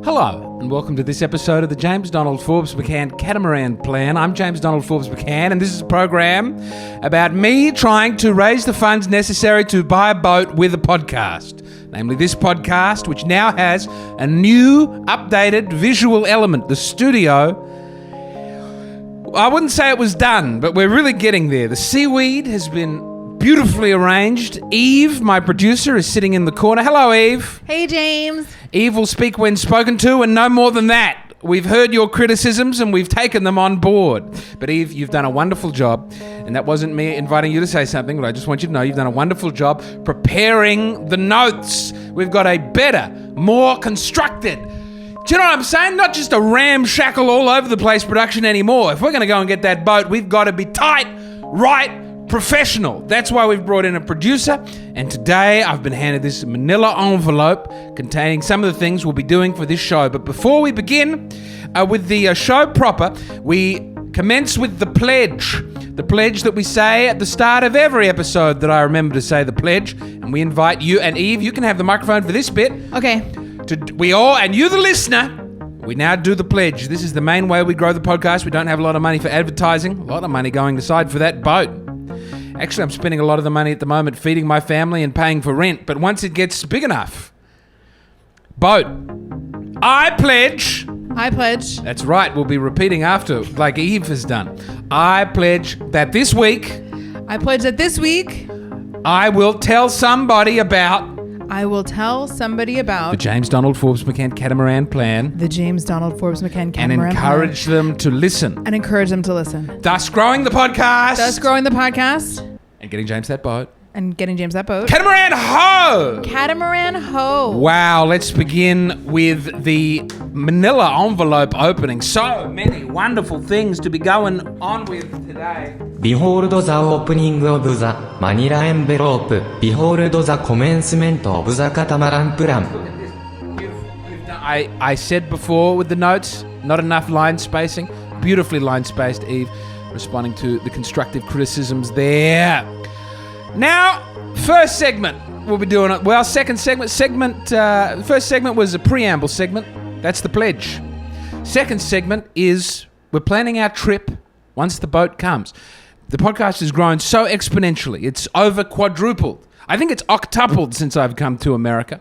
Hello, and welcome to this episode of the James Donald Forbes McCann Catamaran Plan. I'm James Donald Forbes McCann, and this is a program about me trying to raise the funds necessary to buy a boat with a podcast. Namely, this podcast, which now has a new, updated visual element. The studio, I wouldn't say it was done, but we're really getting there. The seaweed has been beautifully arranged. Eve, my producer, is sitting in the corner. Hello, Eve. Hey, James. Eve will speak when spoken to, and no more than that. We've heard your criticisms and we've taken them on board. But Eve, you've done a wonderful job, and that wasn't me inviting you to say something, but I just want you to know you've done a wonderful job preparing the notes. We've got a better, more constructed, do you know what I'm saying? Not just a ramshackle all over the place production anymore. If we're going to go and get that boat, we've got to be tight, right, professional. That's why we've brought in a producer, and today I've been handed this manila envelope containing some of the things we'll be doing for this show. But before we begin with the show proper, we commence with the pledge. The pledge that we say at the start of every episode that I remember to say the pledge, and we invite you, and Eve, you can have the microphone for this bit. Okay. We all, and you the listener, we now do the pledge. This is the main way we grow the podcast. We don't have a lot of money for advertising, a lot of money going aside for that boat. Actually, I'm spending a lot of the money at the moment feeding my family and paying for rent. But once it gets big enough, boat, I pledge. I pledge. That's right. We'll be repeating after, like Eve has done. I pledge that this week. I pledge that this week. I will tell somebody about. I will tell somebody about the James Donald Forbes McCann Catamaran Plan. The James Donald Forbes McCann Catamaran And encourage them to listen. And encourage them to listen. Thus growing the podcast. Thus growing the podcast. And getting James that boat. And getting James that boat. Catamaran ho! Catamaran ho! Wow, let's begin with the manila envelope opening. So many wonderful things to be going on with today. Behold the opening of the Manila envelope. Behold the commencement of the catamaran plan. I said before with the notes, not enough line spacing. Beautifully line spaced, Eve, responding to the constructive criticisms there. Now, first segment, we'll be doing it. Well, second segment, first segment was a preamble segment. That's the pledge. Second segment is we're planning our trip once the boat comes. The podcast has grown so exponentially. It's over quadrupled. I think it's octupled since I've come to America.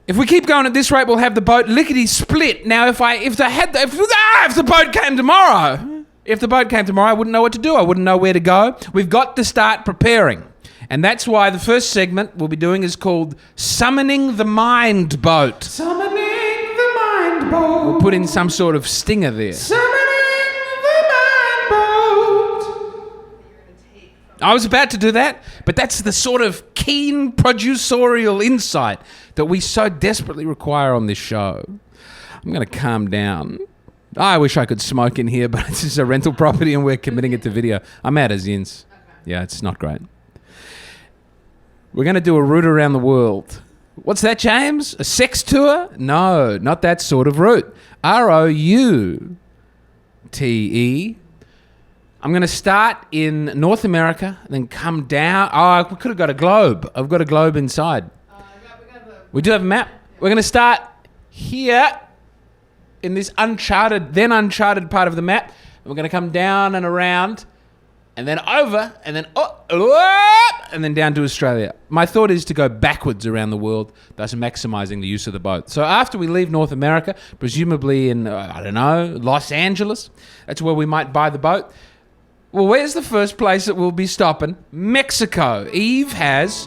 If we keep going at this rate, we'll have the boat lickety split. Now, if the boat came tomorrow. If the boat came tomorrow, I wouldn't know what to do. I wouldn't know where to go. We've got to start preparing. And that's why the first segment we'll be doing is called Summoning the Mind Boat. Summoning the Mind Boat. We'll put in some sort of stinger there. Summoning the Mind Boat. I was about to do that, but that's the sort of keen producerial insight that we so desperately require on this show. I'm going to calm down. I wish I could smoke in here, but this is a rental property and we're committing it to video. I'm out of zins. Yeah, it's not great. We're going to do a route around the world. What's that, James? A sex tour? No, not that sort of route. Route. I'm going to start in North America, then come down. Oh, we could have got a globe. I've got a globe inside. We do have a map. We're going to start here. In this uncharted part of the map. And we're going to come down and around and then over and then up and then down to Australia. My thought is to go backwards around the world, thus maximizing the use of the boat. So after we leave North America, presumably in, Los Angeles, that's where we might buy the boat. Well, where's the first place that we'll be stopping? Mexico. Eve has...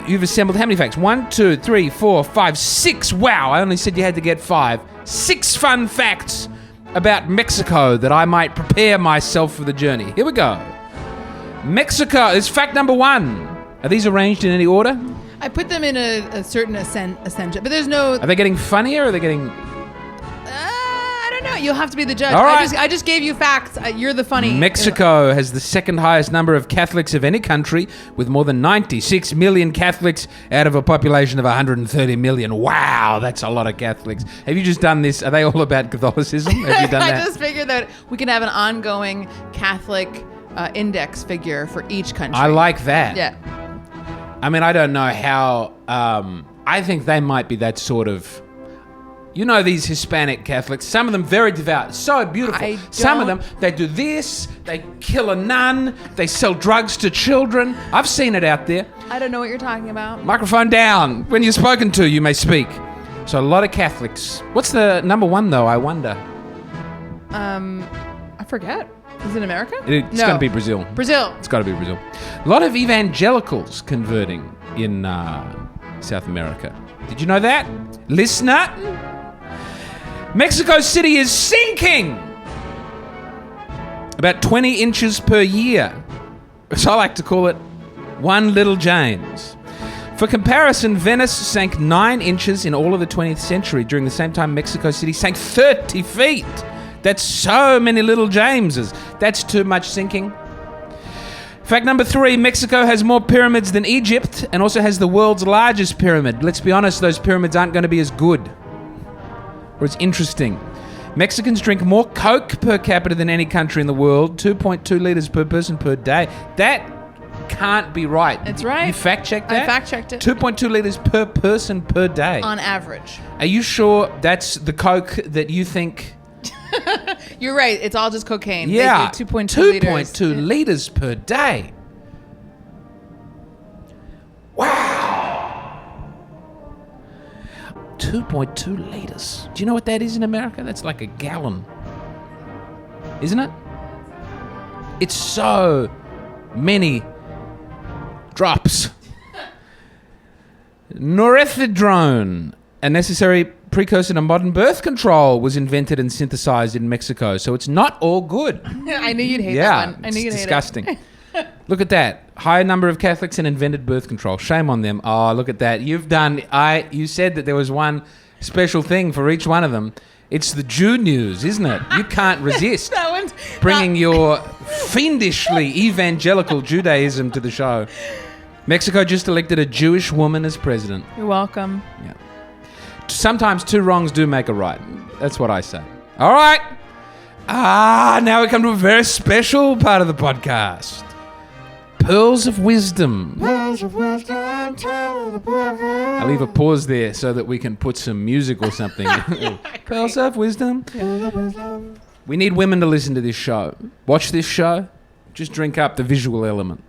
you've assembled how many facts? 1, 2, 3, 4, 5, 6. Wow, I only said you had to get 5. 6 fun facts about Mexico that I might prepare myself for the journey. Here we go. Mexico is fact number 1. Are these arranged in any order? I put them in a certain ascension, but there's no... Are they getting funnier or are they getting... I don't know. You'll have to be the judge. All right. I just gave you facts. You're the funny. Mexico has the second highest number of Catholics of any country, with more than 96 million Catholics out of a population of 130 million. Wow, that's a lot of Catholics. Have you just done this? Are they all about Catholicism? Have you done that? I just figured that we can have an ongoing Catholic index figure for each country. I like that. Yeah. I mean, I don't know how... I think they might be that sort of You know these Hispanic Catholics, some of them very devout, so beautiful. Some of them, they do this, they kill a nun, they sell drugs to children. I've seen it out there. I don't know what you're talking about. Microphone down. When you're spoken to, you may speak. So a lot of Catholics. What's the number one, though, I wonder? I forget. Is it America? It's got to be Brazil. Brazil. It's got to be Brazil. A lot of evangelicals converting in South America. Did you know that? Listener? Mexico City is sinking about 20 inches per year. So I like to call it one little James. For comparison, Venice sank 9 inches in all of the 20th century. During the same time, Mexico City sank 30 feet. That's so many little Jameses. That's too much sinking. Fact number 3, Mexico has more pyramids than Egypt and also has the world's largest pyramid. Let's be honest, those pyramids aren't going to be as good or as interesting. Mexicans drink more Coke per capita than any country in the world, 2.2 litres per person per day. That can't be right. It's right. You fact-checked that? I fact-checked it. 2.2 litres per person per day. On average. Are you sure that's the Coke that you think... You're right. It's all just cocaine. Yeah. They do 2.2 liters. 2.2 litres per day. Wow. 2.2 litres. Do you know what that is in America? That's like a gallon. Isn't it? It's so many drops. Norethindrone, a necessary precursor to modern birth control, was invented and synthesized in Mexico. So it's not all good. I knew you'd hate that one. I knew you'd hate it. Disgusting. Look at that. High number of Catholics and invented birth control. Shame on them. Oh, look at that. You said that there was one special thing for each one of them. It's the Jew news, isn't it? You can't resist That one's bringing your fiendishly evangelical Judaism to the show. Mexico just elected a Jewish woman as president. You're welcome. Yeah. Sometimes 2 wrongs do make a right. That's what I say. All right. Now we come to a very special part of the podcast. Pearls of Wisdom. Pearls of Wisdom, tell the brother. I'll leave a pause there so that we can put some music or something. Pearls of Wisdom. We need women to listen to this show. Watch this show. Just drink up the visual element.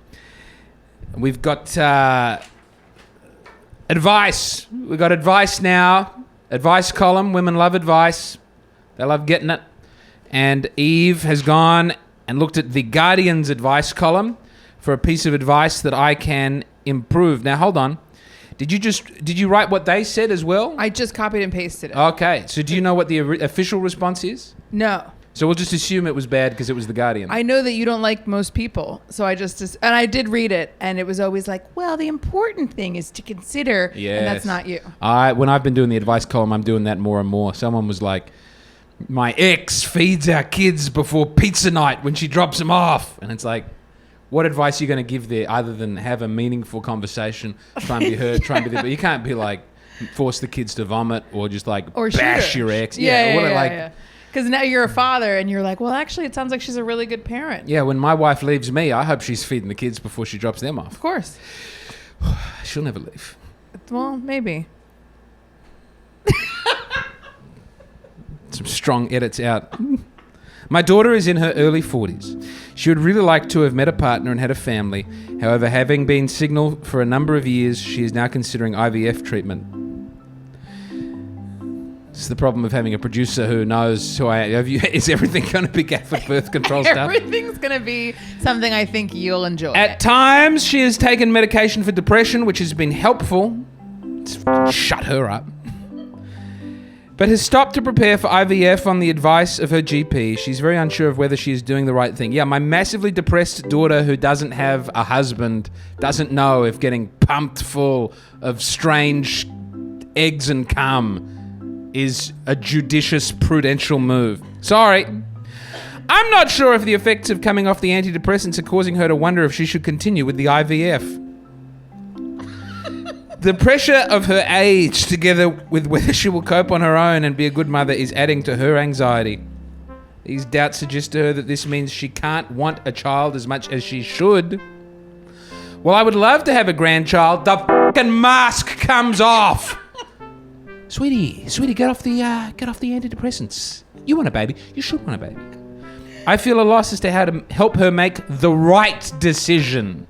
We've got advice. We've got advice now. Advice column. Women love advice. They love getting it. And Eve has gone and looked at the Guardian's advice column for a piece of advice that I can improve. Now, hold on. Did you write what they said as well? I just copied and pasted it. Okay. So do you know what the official response is? No. So we'll just assume it was bad because it was the Guardian. I know that you don't like most people, so and I did read it, and it was always like, well, the important thing is to consider, Yes. and that's not you. When I've been doing the advice column, I'm doing that more and more. Someone was like, my ex feeds our kids before pizza night when she drops them off. And it's like, what advice are you going to give there other than have a meaningful conversation, try and be heard, try and be there? But you can't be like, force the kids to vomit or just like Or bash shoot her. your ex. Yeah. Because now you're a father and you're like, well, actually, it sounds like she's a really good parent. Yeah, when my wife leaves me, I hope she's feeding the kids before she drops them off. Of course. She'll never leave. Well, maybe. Some strong edits out. My daughter is in her early 40s. She would really like to have met a partner and had a family. However, having been single for a number of years, she is now considering IVF treatment. It's the problem of having a producer who knows who I am. Is everything going to be Catholic birth control stuff? Everything's going to be something I think you'll enjoy. At times, she has taken medication for depression, which has been helpful. It's shut her up. But has stopped to prepare for IVF on the advice of her GP. She's very unsure of whether she is doing the right thing. Yeah, my massively depressed daughter who doesn't have a husband doesn't know if getting pumped full of strange eggs and cum is a judicious, prudential move. Sorry. I'm not sure if the effects of coming off the antidepressants are causing her to wonder if she should continue with the IVF. The pressure of her age, together with whether she will cope on her own and be a good mother, is adding to her anxiety. These doubts suggest to her that this means she can't want a child as much as she should. While I would love to have a grandchild, the fucking mask comes off. sweetie, get off the antidepressants. You want a baby. You should want a baby. I feel a loss as to how to help her make the right decision.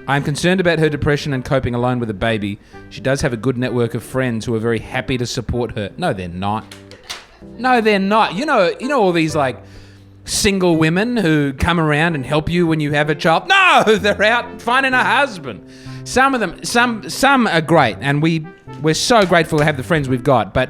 I'm concerned about her depression and coping alone with a baby. She does have a good network of friends who are very happy to support her. No, they're not. You know all these like single women who come around and help you when you have a child. No, they're out finding a husband. Some of them, some are great, and we're so grateful to have the friends we've got. But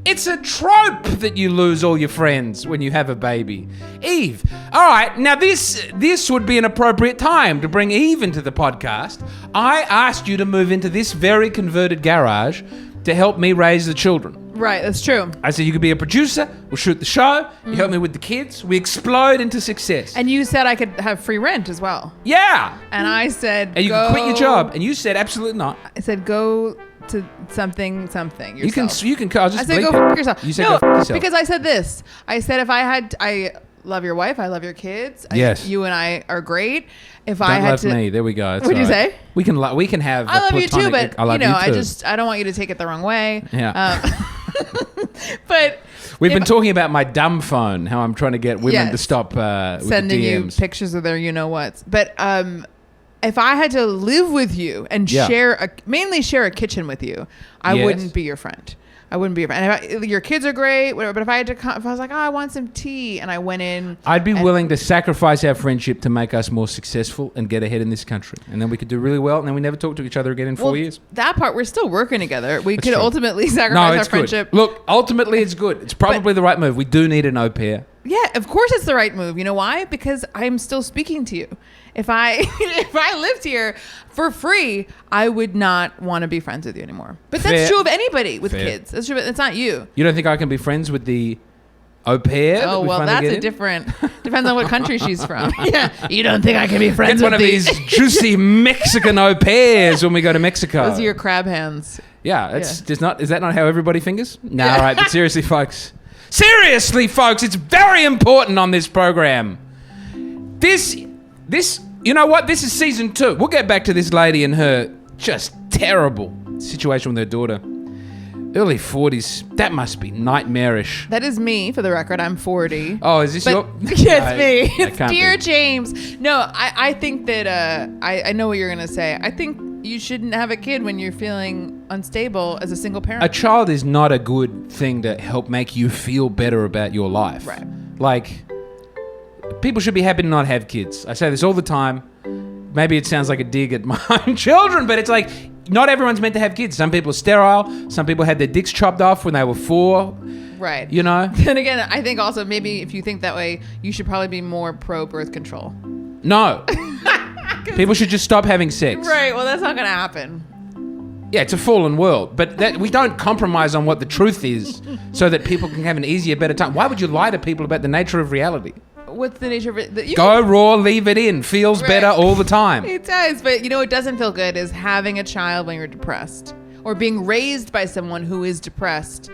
it's a trope that you lose all your friends when you have a baby. Eve, all right, now this would be an appropriate time to bring Eve into the podcast. I asked you to move into this very converted garage to help me raise the children. Right, that's true. I said you could be a producer, we'll shoot the show, you help me with the kids, we explode into success. And you said I could have free rent as well. Yeah. And I said, and you can quit your job, and you said absolutely not. I said go to something yourself. You can. I'll just I said go fuck yourself. You said go fuck yourself. Because I said this. I said if I love your wife, I love your kids. Yes. You and I are great. If Don't I had love to, me. There we go. What'd you say? We can have. I love you too, but I love you too. I don't want you to take it the wrong way. Yeah. But we've been talking about my dumb phone. How I'm trying to get women to stop with sending the DMs. you pictures of their you-know-whats. But if I had to live with you and mainly share a kitchen with you, I wouldn't be your friend. I wouldn't be your friend. And your kids are great, whatever. But if I was like, I want some tea, and I went in, I'd be willing to sacrifice our friendship to make us more successful and get ahead in this country, and then we could do really well, and then we never talk to each other again in 4 years. That part, we're still working together. We could true. ultimately sacrifice our friendship. Good. Look, ultimately, it's good. It's probably the right move. We do need an au pair. Yeah, of course it's the right move. You know why? Because I'm still speaking to you. If I lived here for free, I would not want to be friends with you anymore. But that's true of anybody with kids. That's true. It's not you. You don't think I can be friends with the au pair? Oh, well, that's a different... Depends on what country she's from. Yeah. You don't think I can be friends with one of these juicy Mexican au pairs when we go to Mexico. Those are your crab hands. Yeah, is that not how everybody fingers? No, all right, but seriously, folks. Seriously, folks, it's very important on this program. This, you know what? This is season 2. We'll get back to this lady and her just terrible situation with her daughter. Early 40s. That must be nightmarish. That is me, for the record. I'm 40. Oh, is this your... Yeah, it's me. It's Dear James. No, I think that... I know what you're going to say. I think you shouldn't have a kid when you're feeling unstable as a single parent. A child is not a good thing to help make you feel better about your life. Right. Like, people should be happy to not have kids. I say this all the time. Maybe it sounds like a dig at my own children, but it's like... Not everyone's meant to have kids. Some people are sterile. Some people had their dicks chopped off when they were 4. Right. You know? Then again, I think also maybe if you think that way, you should probably be more pro birth control. No. People should just stop having sex. Right. Well, that's not going to happen. Yeah, it's a fallen world. But we don't compromise on what the truth is so that people can have an easier, better time. Why would you lie to people about the nature of reality? What's the nature of it? Go raw, leave it in. Feels better all the time. It does, but you know what doesn't feel good is having a child when you're depressed, or being raised by someone who is depressed,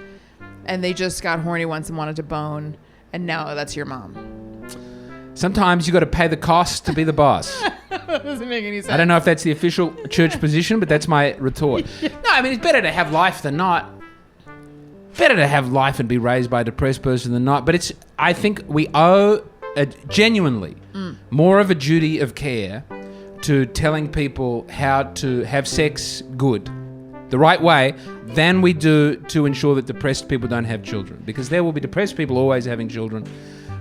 and they just got horny once and wanted to bone, and now that's your mom. Sometimes you got to pay the cost to be the boss. That doesn't make any sense. I don't know if that's the official church position, but that's my retort. No, I mean, it's better to have life than not. Better to have life and be raised by a depressed person than not. But I think we owe genuinely more of a duty of care to telling people how to have sex good, the right way, than we do to ensure that depressed people don't have children. Because there will be depressed people always having children.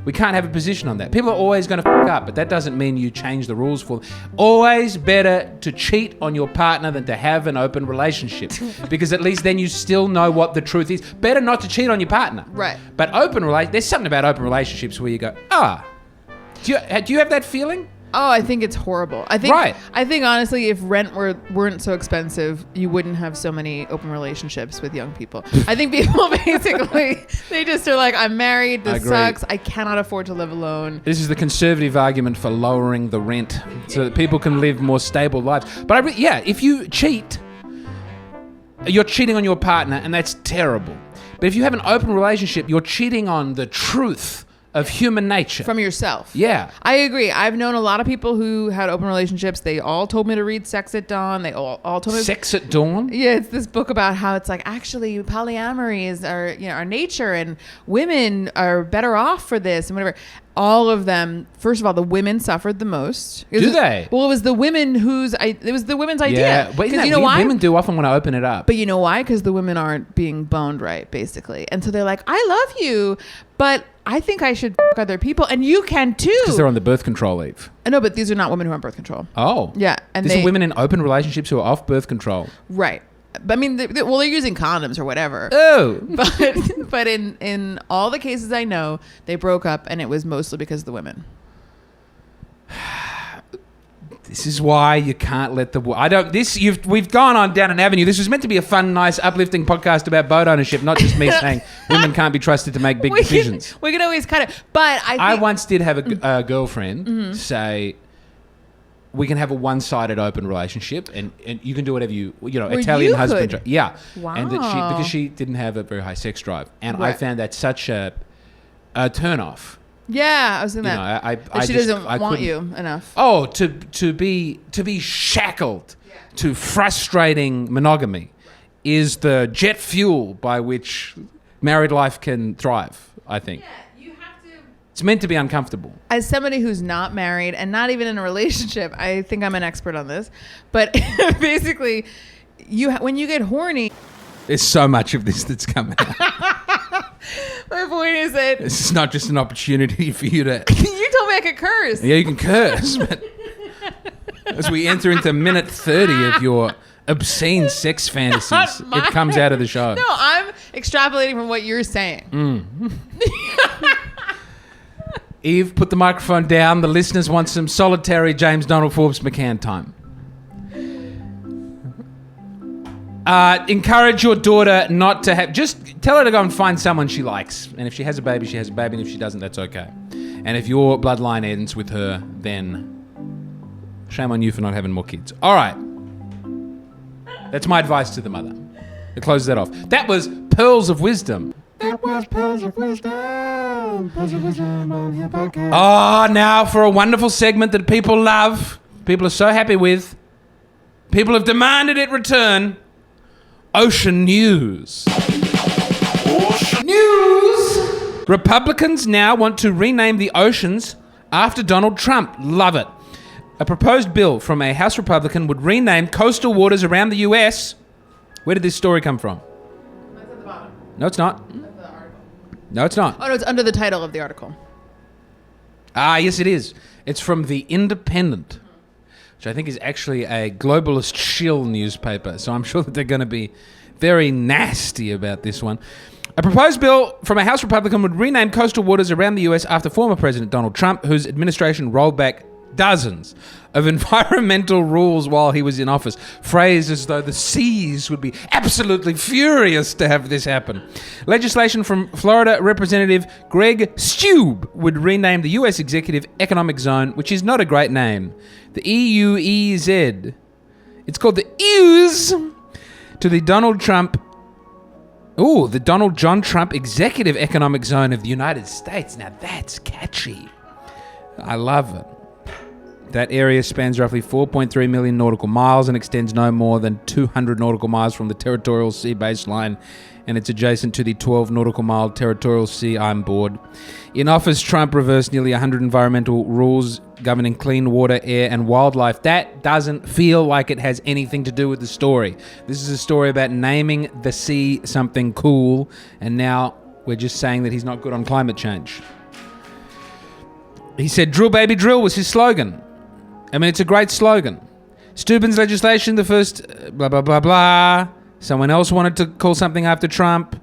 We can't have a position on that. People are always going to fuck up, but that doesn't mean you change the rules for them. Always better to cheat on your partner than to have an open relationship. Because at least then you still know what the truth is. Better not to cheat on your partner. Right. But there's something about open relationships where you go, do you have that feeling? Oh, I think it's horrible. I think honestly, if rent weren't so expensive, you wouldn't have so many open relationships with young people. I think people basically, they just are like, I'm married, this sucks, I cannot afford to live alone. This is the conservative argument for lowering the rent so that people can live more stable lives. But if you cheat, you're cheating on your partner, and that's terrible. But if you have an open relationship, you're cheating on the truth of human nature. From yourself. Yeah. I agree. I've known a lot of people who had open relationships. They all told me to read Sex at Dawn. They all told me... Sex at Dawn? Yeah, it's this book about how it's like, actually, polyamory is our nature, and women are better off for this and whatever. All of them, first of all, the women suffered the most. Do they? Well, it was the women it was the women's idea. Yeah, but you know why? Women do often want to open it up. But you know why? Because the women aren't being boned right, basically. And so they're like, I love you, but I think I should fuck other people, and you can too. Because they're on the birth control leave. No, but these are not women who are on birth control. Oh. Yeah. And these are women in open relationships who are off birth control. Right. But I mean, they're using condoms or whatever. Oh. But in all the cases I know, they broke up, and it was mostly because of the women. This is why you can't let we've gone on down an avenue. This was meant to be a fun, nice, uplifting podcast about boat ownership, not just me saying women can't be trusted to make big decisions. We can always cut it. But I once did have a girlfriend say, we can have a one-sided open relationship, and you can do whatever Italian husband. Could. Yeah. Wow. And because she didn't have a very high sex drive. And right. I found that such a turn-off. Yeah, I was in that. She doesn't want you enough. Oh, to be shackled to frustrating monogamy is the jet fuel by which married life can thrive, I think. Yeah. It's meant to be uncomfortable. As somebody who's not married and not even in a relationship, I think I'm an expert on this. But basically, when you get horny... There's so much of this that's coming out. My point is that... This is not just an opportunity for you to... You told me I could curse. Yeah, you can curse. But as we enter into minute 30 of your obscene sex fantasies, it comes out of the show. No, I'm extrapolating from what you're saying. Eve, put the microphone down. The listeners want some solitary James Donald Forbes McCann time. Encourage your daughter not to have... Just tell her to go and find someone she likes. And if she has a baby, she has a baby. And if she doesn't, that's okay. And if your bloodline ends with her, then shame on you for not having more kids. All right. That's my advice to the mother. It closes that off. That was Pearls of Wisdom. That was Pearls of Wisdom. Pearls of Wisdom on your podcast. Oh, now for a wonderful segment that people love. People are so happy with. People have demanded it return. Ocean News. Ocean News. Republicans now want to rename the oceans after Donald Trump. Love it. A proposed bill from a House Republican would rename coastal waters around the U.S. Where did this story come from? That's at the bottom. No, it's not. That's the article. No, it's not. Oh, no, it's under the title of the article. Ah, yes, it is. It's from The Independent, which I think is actually a globalist shill newspaper. So I'm sure that they're going to be very nasty about this one. A proposed bill from a House Republican would rename coastal waters around the U.S. after former President Donald Trump, whose administration rolled back dozens of environmental rules while he was in office, phrased as though the seas would be absolutely furious to have this happen. Legislation from Florida Representative Greg Steube would rename the U.S. Executive Economic Zone, which is not a great name, the EUEZ. It's called the EUZ, to the Donald John Trump Executive Economic Zone of the United States. Now that's catchy. I love it. That area spans roughly 4.3 million nautical miles and extends no more than 200 nautical miles from the territorial sea baseline, and it's adjacent to the 12 nautical mile territorial sea. I'm bored. In office, Trump reversed nearly 100 environmental rules governing clean water, air, and wildlife. That doesn't feel like it has anything to do with the story. This is a story about naming the sea something cool, and now we're just saying that he's not good on climate change. He said, "Drill, baby, drill" was his slogan. I mean, it's a great slogan. Steuben's legislation, the first blah, blah, blah, blah. Someone else wanted to call something after Trump.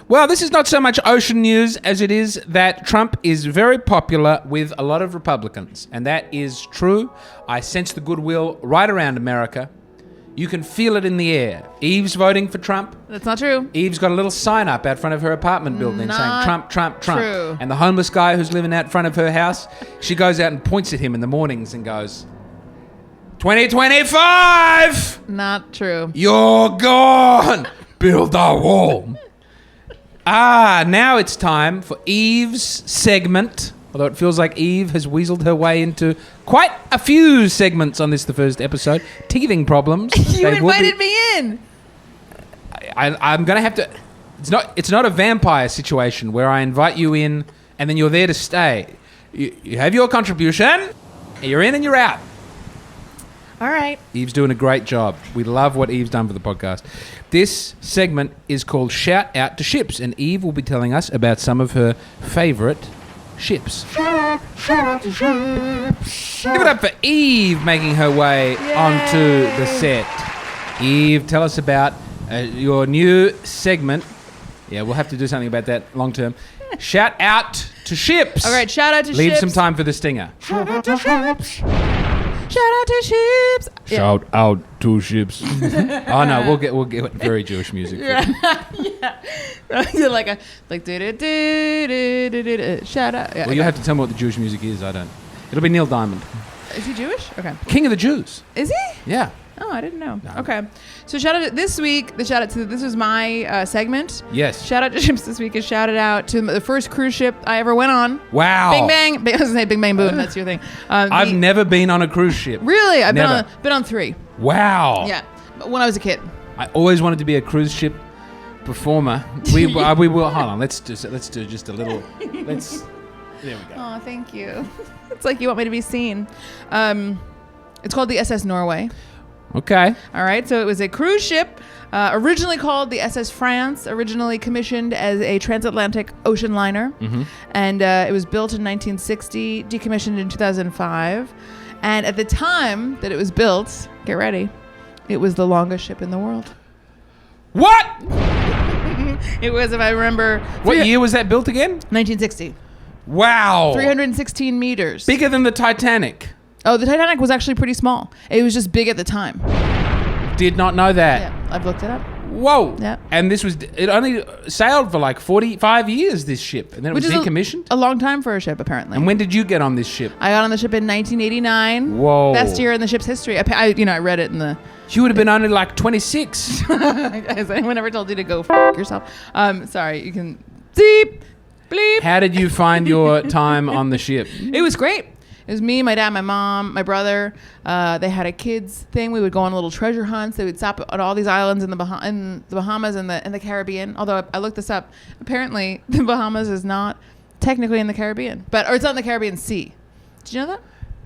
Well, this is not so much ocean news as it is that Trump is very popular with a lot of Republicans. And that is true. I sense the goodwill right around America. You can feel it in the air. Eve's voting for Trump. That's not true. Eve's got a little sign up out front of her apartment building saying Trump, Trump, Trump. True. And the homeless guy who's living out front of her house, she goes out and points at him in the mornings and goes, 2025! Not true. You're gone! Build a wall. Now it's time for Eve's segment. Although it feels like Eve has weaseled her way into quite a few segments on this, the first episode. Teething problems. You invited me in. I'm going to have to... It's not a vampire situation where I invite you in and then you're there to stay. You have your contribution, you're in and you're out. All right. Eve's doing a great job. We love what Eve's done for the podcast. This segment is called Shout Out to Ships, and Eve will be telling us about some of her favourite ships. Shout out to ships. Give it up for Eve making her way onto the set. Eve, tell us about your new segment. Yeah, we'll have to do something about that long term. Shout out to ships. All right, shout out to ships. Leave some time for the stinger. Shout out to ships. Shout out to ships. Shout out to ships. Oh no, we'll get very Jewish music. Yeah. like shout out. Yeah, well, you have to tell me what the Jewish music is. I don't. It'll be Neil Diamond. Is he Jewish? Okay. King of the Jews. Is he? Yeah. Oh, I didn't know. No. Okay. So shout out this week. This was my segment. Yes. Shout out to ships this week is shouted out to the first cruise ship I ever went on. Wow. Bing bang. I was gonna say bing bang boom. That's your thing. I've never been on a cruise ship. Really? I've Never. been on 3. Wow. Yeah. When I was a kid. I always wanted to be a cruise ship performer. We will. Hold on. Let's do just a little. There we go. Oh, thank you. It's like you want me to be seen. It's called the SS Norway. Okay. All right. So it was a cruise ship originally called the SS France, originally commissioned as a transatlantic ocean liner. Mm-hmm. And it was built in 1960, decommissioned in 2005. And at the time that it was built, get ready, it was the longest ship in the world. What? It was, if I remember... What year was that built again? 1960. Wow. 316 meters. Bigger than the Titanic. Oh, the Titanic was actually pretty small. It was just big at the time. Did not know that. Yeah, I've looked it up. Whoa. Yeah. And it only sailed for like 45 years, this ship. And then it was decommissioned? A long time for a ship, apparently. And when did you get on this ship? I got on the ship in 1989. Whoa. Best year in the ship's history. I read it in the... You would have been only like 26. Has anyone ever told you to go f*** yourself? Sorry, you can... Beep. Bleep. How did you find your time on the ship? It was great. It was me, my dad, my mom, my brother. They had a kids thing. We would go on little treasure hunts. They would stop at all these islands in the Bahamas and the Caribbean. Although I looked this up, apparently the Bahamas is not technically in the Caribbean, or it's not in the Caribbean Sea. Did you know that?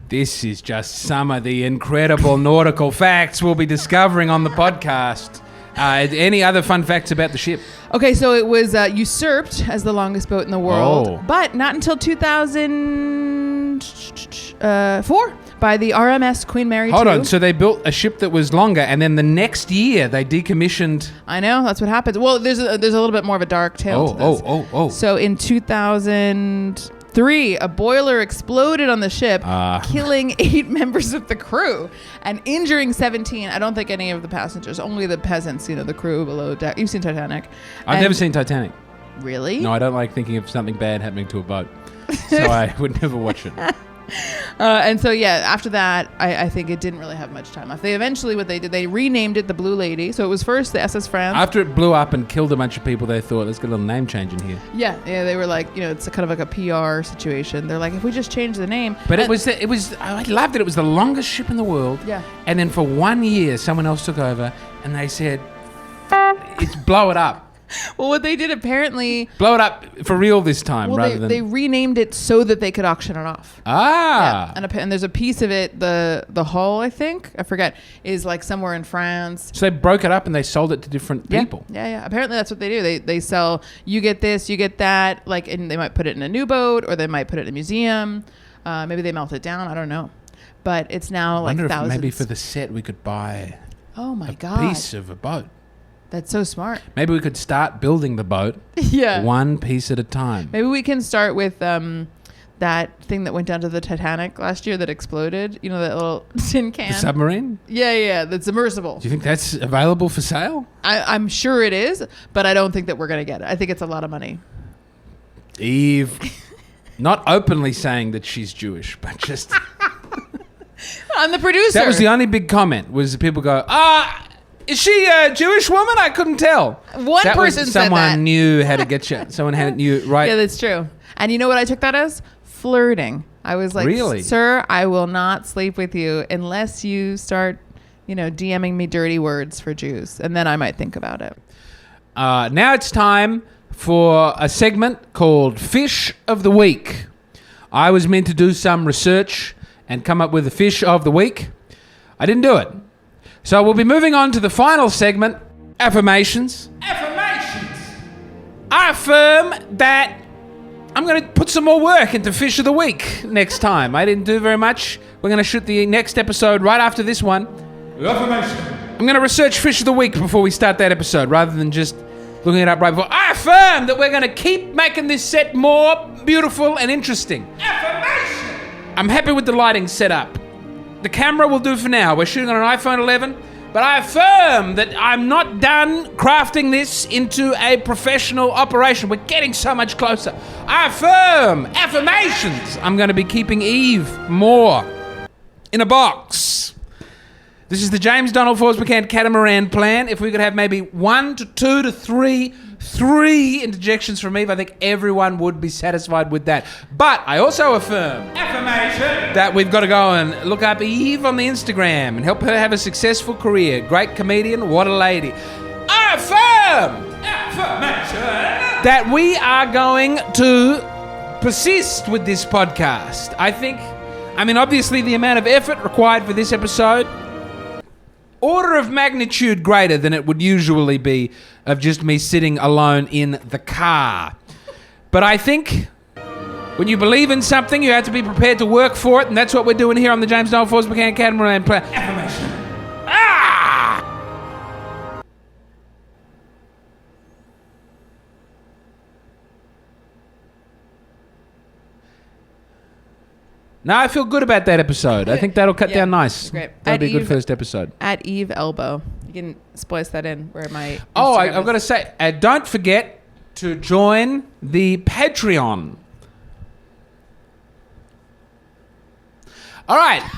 This is just some of the incredible nautical facts we'll be discovering on the podcast. Any other fun facts about the ship? Okay, so it was usurped as the longest boat in the world, Oh. but not until 2004 by the RMS Queen Mary Hold II. on, so they built a ship that was longer, and then the next year they decommissioned... I know, that's what happens. Well, there's a little bit more of a dark tale to this. So in 2003, a boiler exploded on the ship, killing 8 members of the crew and injuring 17. I don't think any of the passengers, only the peasants, the crew below deck. You've seen Titanic. I've never seen Titanic. Really? No, I don't like thinking of something bad happening to a boat. So I would never watch it. And so, after that, I think it didn't really have much time left. They eventually, what they did, they renamed it the Blue Lady. So it was first the SS France. After it blew up and killed a bunch of people, they thought, let's get a little name change in here. Yeah, they were like, it's kind of like a PR situation. They're like, if we just change the name. But it was, I loved it. It was the longest ship in the world. Yeah. And then for 1 year, someone else took over and they said, it's blow it up. Well, what they did apparently... Blow it up for real this time rather than... They renamed it so that they could auction it off. Ah. Yeah. And there's a piece of it, the hull, I think, I forget, is like somewhere in France. So they broke it up and they sold it to different people. Yeah. Apparently that's what they do. They sell, you get this, you get that, and they might put it in a new boat or they might put it in a museum. Maybe they melt it down. I don't know. But it's now like thousands. I wonder if maybe for the set we could buy a piece of a boat. That's so smart. Maybe we could start building the boat one piece at a time. Maybe we can start with that thing that went down to the Titanic last year that exploded. You know, that little tin can? The submarine? Yeah, that's submersible. Do you think that's available for sale? I'm sure it is, but I don't think that we're going to get it. I think it's a lot of money. Eve, not openly saying that she's Jewish, but just... I'm the producer. That was the only big comment, was people go, Is she a Jewish woman? I couldn't tell. One person said that. Someone knew how to get you. Someone knew, right? Yeah, that's true. And you know what I took that as? Flirting. I was like, really? Sir, I will not sleep with you unless you start, DMing me dirty words for Jews. And then I might think about it. Now it's time for a segment called Fish of the Week. I was meant to do some research and come up with a fish of the week. I didn't do it. So we'll be moving on to the final segment, affirmations. Affirmations. I affirm that I'm going to put some more work into Fish of the Week next time. I didn't do very much. We're going to shoot the next episode right after this one. Affirmation. I'm going to research Fish of the Week before we start that episode, rather than just looking it up right before. I affirm that we're going to keep making this set more beautiful and interesting. Affirmation. I'm happy with the lighting setup. The camera will do for now. We're shooting on an iPhone 11, but I affirm that I'm not done crafting this into a professional operation. We're getting so much closer. I affirm, affirmations. I'm going to be keeping Eve more in a box. This is the James Donald Forbes McCann catamaran plan. If we could have maybe 1 to 2 to 3 interjections from Eve, I think everyone would be satisfied with that. But I also affirm, affirmation, that we've got to go and look up Eve on the Instagram and help her have a successful career. Great comedian, what a lady. I affirm, affirmation, that we are going to persist with this podcast. Obviously the amount of effort required for this episode, order of magnitude greater than it would usually be of just me sitting alone in the car. But I think when you believe in something, you have to be prepared to work for it, and that's what we're doing here on the James Donald Forbes McCann catamaran plan. Affirmation. No, I feel good about that episode. I think that'll cut down nice. Great. That'll be a good first episode. At Eve Elbow. You can splice that in where my I've got to say, don't forget to join the Patreon. All right.